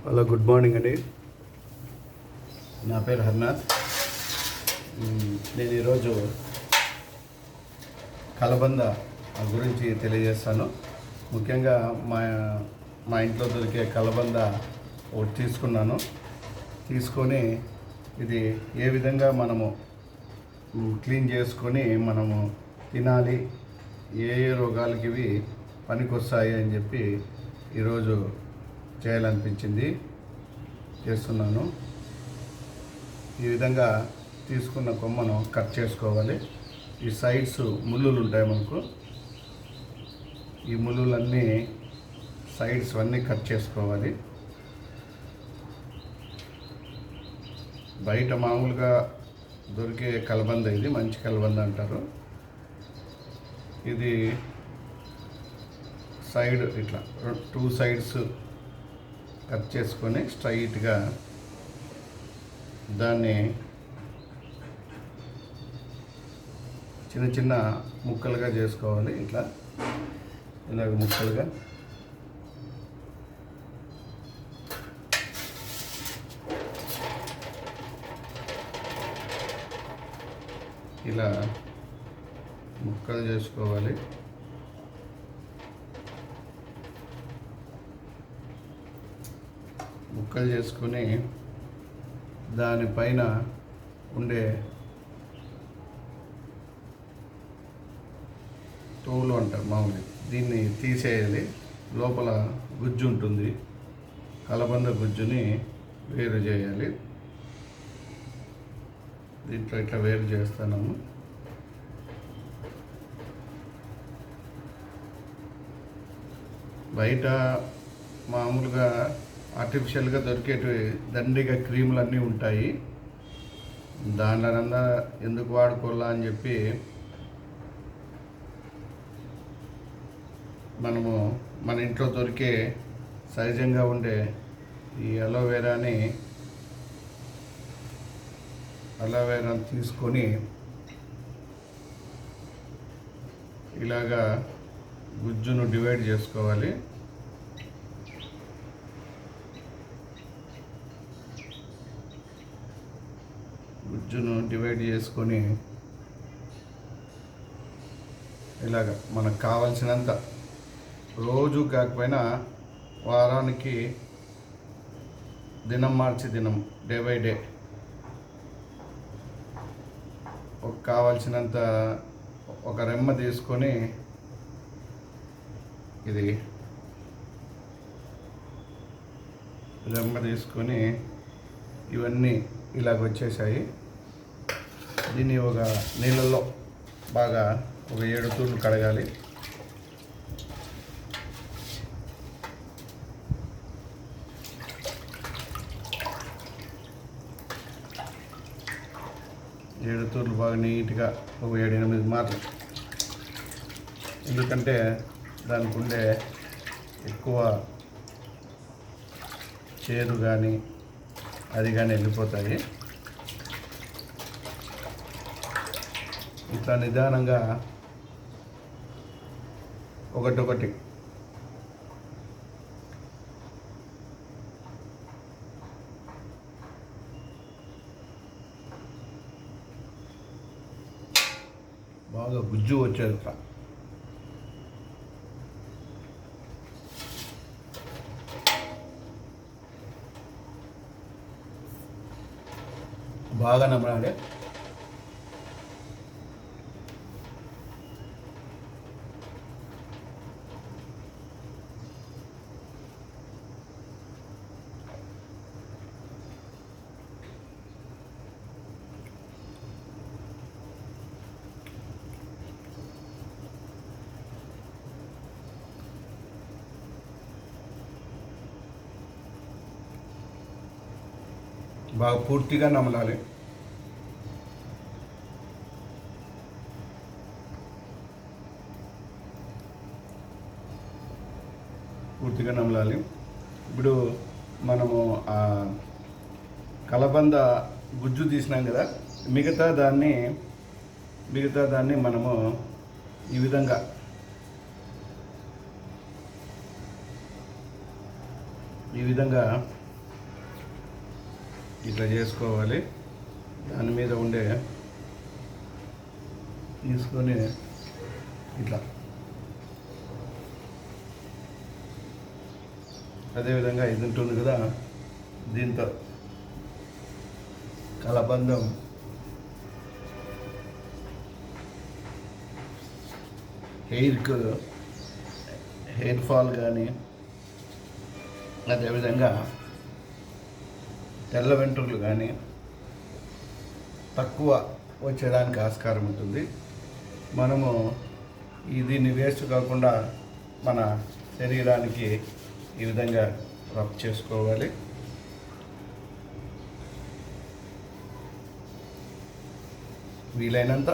Hello, good morning అండి. నా పేరు హర్నాథ్. నేను ఈరోజు కలబంద గురించి తెలియజేస్తాను. ముఖ్యంగా మా ఇంట్లో దొరికే కలబంద ఒకటి తీసుకొని ఇది ఏ విధంగా మనము క్లీన్ చేసుకొని మనము తినాలి, ఏ రోగాలకి ఇవి పనికొస్తాయి అని చెప్పి ఈరోజు చేయాలనిపించింది, చేస్తున్నాను. ఈ విధంగా తీసుకున్న కొమ్మను కట్ చేసుకోవాలి. ఈ సైడ్స్ ముళ్ళులు ఉంటాయి మనకు, ఈ ముళ్ళులన్నీ సైడ్స్ అన్నీ కట్ చేసుకోవాలి. బయట మామూలుగా దొరికే కలబంద ఇది మంచి కలబంద అంటారు. ఇది సైడ్ ఇట్లా 2 సైడ్స్ కట్ చేసుకొని స్ట్రైట్గా దాన్ని చిన్న చిన్న ముక్కలుగా చేసుకోవాలి. ఇలాగ ముక్కలుగా ఇలా ముక్కలు చేసుకోవాలి. ముక్కలు చేసుకొని దానిపైన ఉండే తోలు అంటారు మామూలుగా, దీన్ని తీసేయాలి. లోపల గుజ్జు ఉంటుంది, కలబంద గుజ్జుని వేరు చేయాలి. దీంట్లో ఇట్లా వేరు చేస్తున్నాము. బయట మామూలుగా ఆర్టిఫిషియల్గా దొరికేటివి దండిగా క్రీములు అన్నీ ఉంటాయి. దానిలోనన్నా ఎందుకు వాడుకోవాలా అని చెప్పి మనము మన ఇంట్లో దొరికే సహజంగా ఉండే ఈ అలోవెరాని తీసుకొని ఇలాగా గుజ్జును డివైడ్ చేసుకోవాలి. గుజ్జును డివైడ్ చేసుకొని ఇలాగ మనకు కావాల్సినంత, రోజు కాకపోయినా వారానికి దినం మార్చి దినం, డే బై డే కావాల్సినంత ఒక రెమ్మ తీసుకొని ఇవన్నీ ఇలాగ వచ్చేసాయి. దీన్ని ఒక నీళ్ళల్లో బాగా ఒక 7 తూర్లు కడగాలి. ఏడు తూర్లు బాగా నీట్గా ఒక 7-8 మార్లు, ఎందుకంటే దానికి ఉండే ఎక్కువ చేదు కానీ అది కానీ వెళ్ళిపోతాయి. ఇట్లా నిదానంగా ఒకటొకటి బాగా గుజ్జు వచ్చేది. బాగా నమ్మలాలి. బాగా పూర్తిగా నమలాలి. ఇప్పుడు మనము కలబంద గుజ్జు తీసినాం కదా, మిగతా దాన్ని మనము ఈ విధంగా ఈ విధంగా ఇట్లా చేసుకోవాలి. దాని మీద ఉండే తీసుకొని ఇట్లా అదేవిధంగా ఇది ఉంటుంది కదా, దీంతో కలబందం హెయిర్ ఫాల్ కానీ, అదేవిధంగా తెల్ల వెంట్రుకలు కానీ తక్కువ వచ్చేదానికి ఆస్కారం ఉంటుంది. మనము దీన్ని వేస్ట్ కాకుండా మన శరీరానికి ఈ విధంగా రబ్ చేసుకోవాలి. వీలైనంత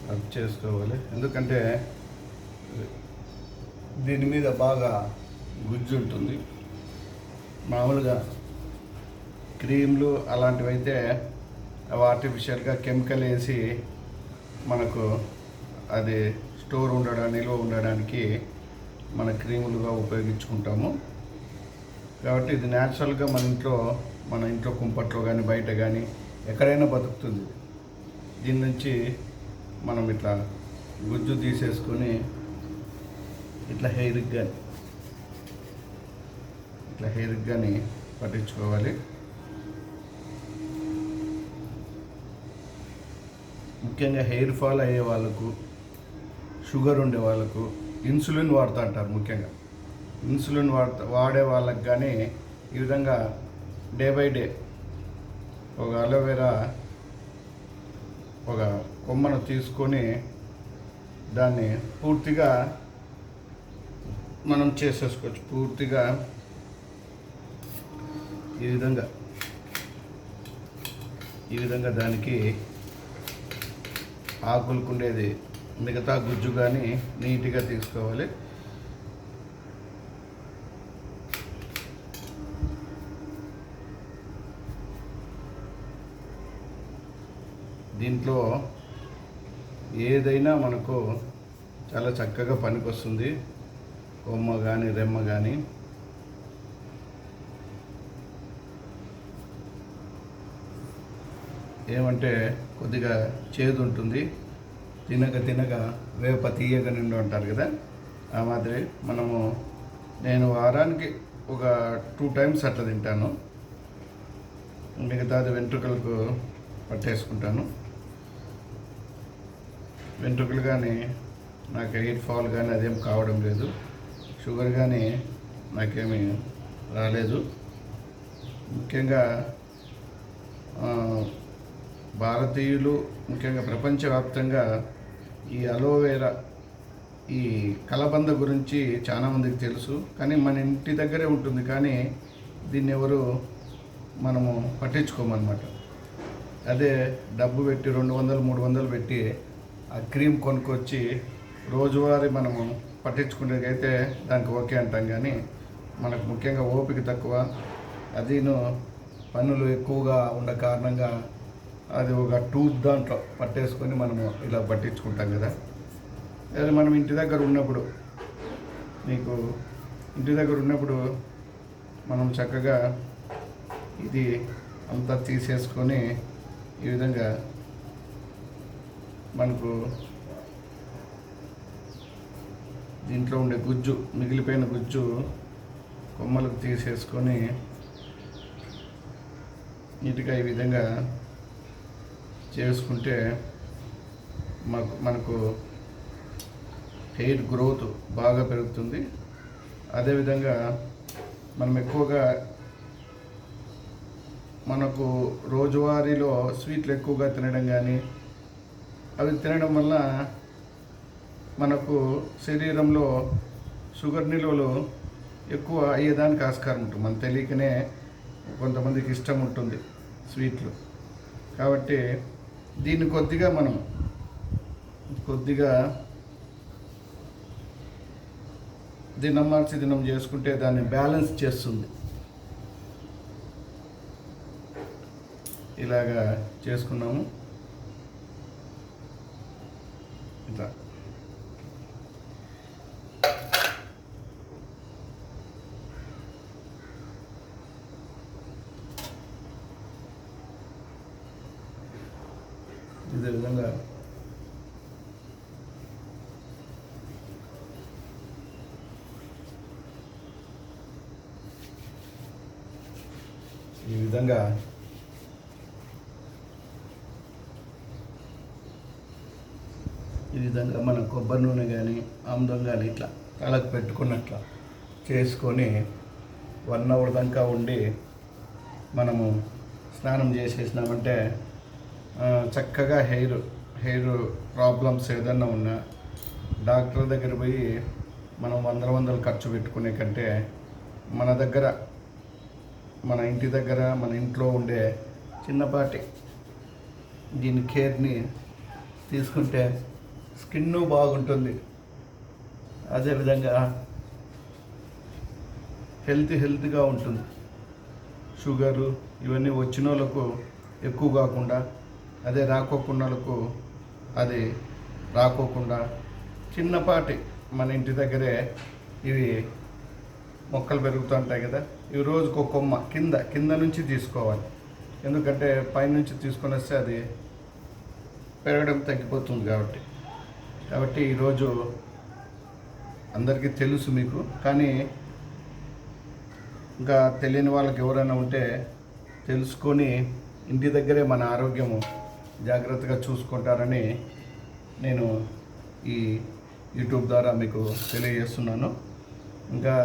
రబ్ చేసుకోవాలి. ఎందుకంటే దీని మీద బాగా గుజ్జు ఉంటుంది. మామూలుగా క్రీమ్లు అలాంటివి అయితే అవి ఆర్టిఫిషియల్గా కెమికల్ వేసి మనకు అది స్టోర్ నిల్వ ఉండడానికి మన క్రీములుగా ఉపయోగించుకుంటాము. కాబట్టి ఇది న్యాచురల్గా మన ఇంట్లో కుంపట్లో కానీ బయట కానీ ఎక్కడైనా బతుకుతుంది. దీని నుంచి మనం ఇట్లా గుజ్జు తీసేసుకొని ఇట్లా హెయిర్కి కానీ పట్టించుకోవాలి. ముఖ్యంగా హెయిర్ ఫాల్ అయ్యే వాళ్ళకు, షుగర్ ఉండే వాళ్ళకు ఇన్సులిన్ వాడుతూ అంటారు. ముఖ్యంగా ఇన్సులిన్ వాడే వాళ్ళకి కానీ ఈ విధంగా డే బై డే ఒక అలోవెరా ఒక కొమ్మను తీసుకొని దాన్ని పూర్తిగా మనం చేసేసుకోవచ్చు. పూర్తిగా ఈ విధంగా దానికి ఆకులుకుండేది మిగతా గుజ్జు కానీ నీట్గా తీసుకోవాలి. దీంట్లో ఏదైనా మనకు చాలా చక్కగా పనికొస్తుంది. కొమ్మ కానీ రెమ్మ కానీ. ఏమంటే కొద్దిగా చేదు ఉంటుంది, తినగా వేప తీయగా నిండు అంటారు కదా, ఆ మాదిరి నేను వారానికి ఒక 2 times అట్లా తింటాను. మిగతాది వెంట్రుకలకు పట్టేసుకుంటాను. వెంట్రుకలు కానీ నాకు హెయిర్ ఫాల్ కానీ అదేం కావడం లేదు. షుగర్ కానీ నాకేమీ రాలేదు. ముఖ్యంగా భారతీయులు, ముఖ్యంగా ప్రపంచవ్యాప్తంగా ఈ అలోవెరా, ఈ కలబంద గురించి చాలామందికి తెలుసు. కానీ మన ఇంటి దగ్గరే ఉంటుంది, కానీ దీన్ని ఎవరు మనము పట్టించుకోమన్నమాట. అదే డబ్బు పెట్టి 200-300 పెట్టి ఆ క్రీమ్ కొనుక్కొచ్చి రోజువారీ మనము పట్టించుకునేకైతే దానికి ఓకే అంటాం. కానీ మనకు ముఖ్యంగా ఓపిక తక్కువ, అదిను పనులు ఎక్కువగా ఉన్న కారణంగా అది ఒక ట్యూబ్ దాంట్లో పట్టేసుకొని మనము ఇలా పట్టించుకుంటాం కదా. అదే మనం ఇంటి దగ్గర ఉన్నప్పుడు మనం చక్కగా ఇది అంతా తీసేసుకొని ఈ విధంగా మనకు దీంట్లో ఉండే మిగిలిపోయిన గుజ్జు కొమ్మలకు తీసేసుకొని నీట్గా ఈ విధంగా చేసుకుంటే మనకు హెయిర్ గ్రోత్ బాగా పెరుగుతుంది. అదేవిధంగా మనం ఎక్కువగా మనకు రోజువారీలో స్వీట్లు ఎక్కువగా తినడం కానీ, అవి తినడం వల్ల మనకు శరీరంలో షుగర్ నిల్వలు ఎక్కువ అయ్యేదానికి ఆస్కారం ఉంటుంది. మన తెలియకనే కొంతమందికి ఇష్టం ఉంటుంది స్వీట్లు. కాబట్టి దీన్ని కొద్దిగా దినం మార్చి దినం చేసుకుంటే దాన్ని బ్యాలెన్స్ చేస్తుంది. ఇలాగా చేసుకున్నాము. ఇట్లా విధంగా ఈ విధంగా మనం కొబ్బరి నూనె కానీ ఆముదం కానీ ఇట్లా తలకు పెట్టుకున్నట్ల చేసుకొని 1 అవర్ దాకా ఉండి మనము స్నానం చేసేసినామంటే చక్కగా హెయిర్ ప్రాబ్లమ్స్ ఏదన్నా ఉన్నా డాక్టర్ దగ్గర పోయి మనం వందలు ఖర్చు పెట్టుకునే కంటే మన ఇంటి దగ్గర మన ఇంట్లో ఉండే చిన్నపాటి దీని కేర్ని తీసుకుంటే స్కిన్ బాగుంటుంది. అదేవిధంగా హెల్తీగా ఉంటుంది. షుగరు ఇవన్నీ వచ్చిన వాళ్ళకు ఎక్కువ కాకుండా, అదే రాకోకుండా వాళ్ళకు అది రాకోకుండా చిన్నపాటి మన ఇంటి దగ్గరే ఇవి మొక్కలు పెరుగుతుంటాయి కదా, ఇవి రోజుకు ఒక కొమ్మ కింద నుంచి తీసుకోవాలి. ఎందుకంటే పైనుంచి తీసుకొని వస్తే అది పెరగడం తగ్గిపోతుంది కాబట్టి ఈరోజు అందరికీ తెలుసు మీకు, కానీ ఇంకా తెలియని వాళ్ళకి ఎవరైనా ఉంటే తెలుసుకొని ఇంటి దగ్గరే మన ఆరోగ్యము జాగ్రత్తగా చూసుకుంటారని నేను ఈ యూట్యూబ్ ద్వారా మీకు తెలియజేస్తున్నాను. ఇంకా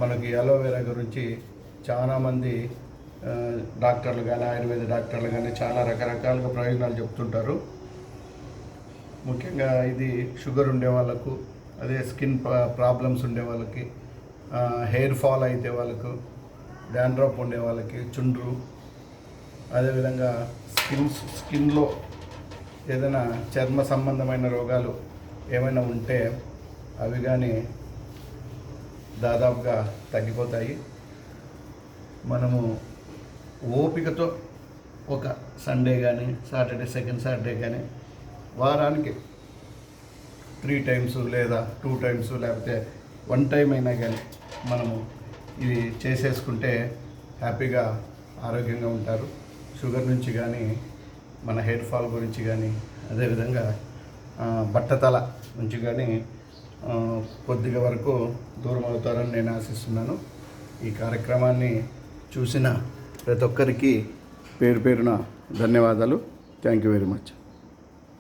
మనకి అలోవెరా గురించి చాలామంది డాక్టర్లు కానీ ఆయుర్వేద డాక్టర్లు కానీ చాలా రకరకాలుగా ప్రయోజనాలు చెప్తుంటారు. ముఖ్యంగా ఇది షుగర్ ఉండే వాళ్ళకు, అదే స్కిన్ ప్రాబ్లమ్స్ ఉండే వాళ్ళకి, హెయిర్ ఫాల్ అయితే వాళ్ళకు, డాండ్రఫ్ ఉండే వాళ్ళకి, చుండ్రు, అదేవిధంగా స్కిన్లో ఏదైనా చర్మ సంబంధమైన రోగాలు ఏమైనా ఉంటే అవి కానీ దాదాపుగా తగ్గిపోతాయి. మనము ఓపికతో ఒక సండే కానీ సెకండ్ సాటర్డే కానీ వారానికి 3 టైమ్స్ లేదా 2 టైమ్స్ లేకపోతే 1 టైం అయినా కానీ మనము ఇవి చేసేసుకుంటే హ్యాపీగా ఆరోగ్యంగా ఉంటారు. షుగర్ నుంచి కానీ, మన హెయిర్ ఫాల్ గురించి కానీ, అదేవిధంగా బట్టతల నుంచి కానీ కొద్దిగా వరకు దూరం అవుతారని నేను ఆశిస్తున్నాను. ఈ కార్యక్రమాన్ని చూసిన ప్రతి ఒక్కరికి పేరున ధన్యవాదాలు. Thank you very much.